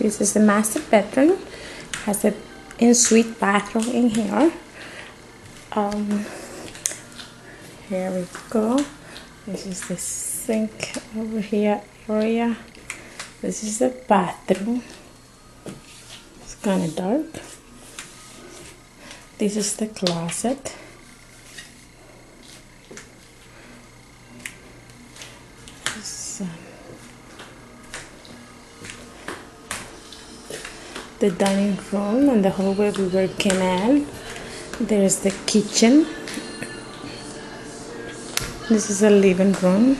This is the master bedroom. Has an ensuite bathroom in here. Here we go. This is the sink over here area. This is the bathroom. It's kind of dark. This is the closet. This, the dining room and the hallway we were came in. There's the kitchen. This is a living room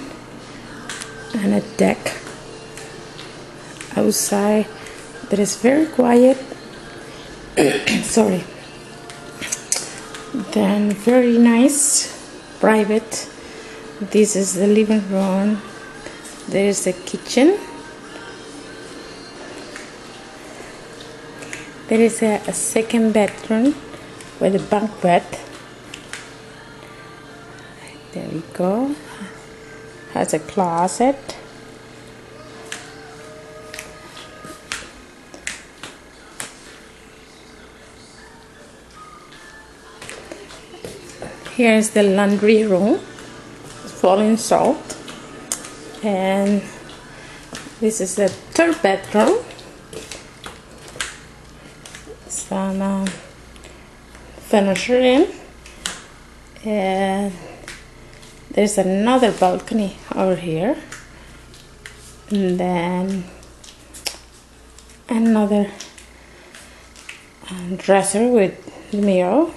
and a deck. Outside there is very quiet. Sorry. Then very nice, private. This is the living room. There is the kitchen. There is a second bedroom with a bunk bed. There we go. Has a closet. Here is the laundry room, falling salt, and this is the third bedroom. Some furniture in, and there's another balcony over here, and then another dresser with mirror.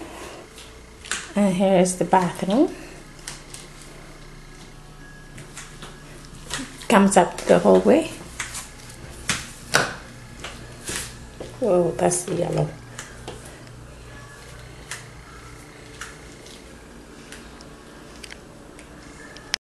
And here is the bathroom. Comes up the hallway. Oh, that's the yellow.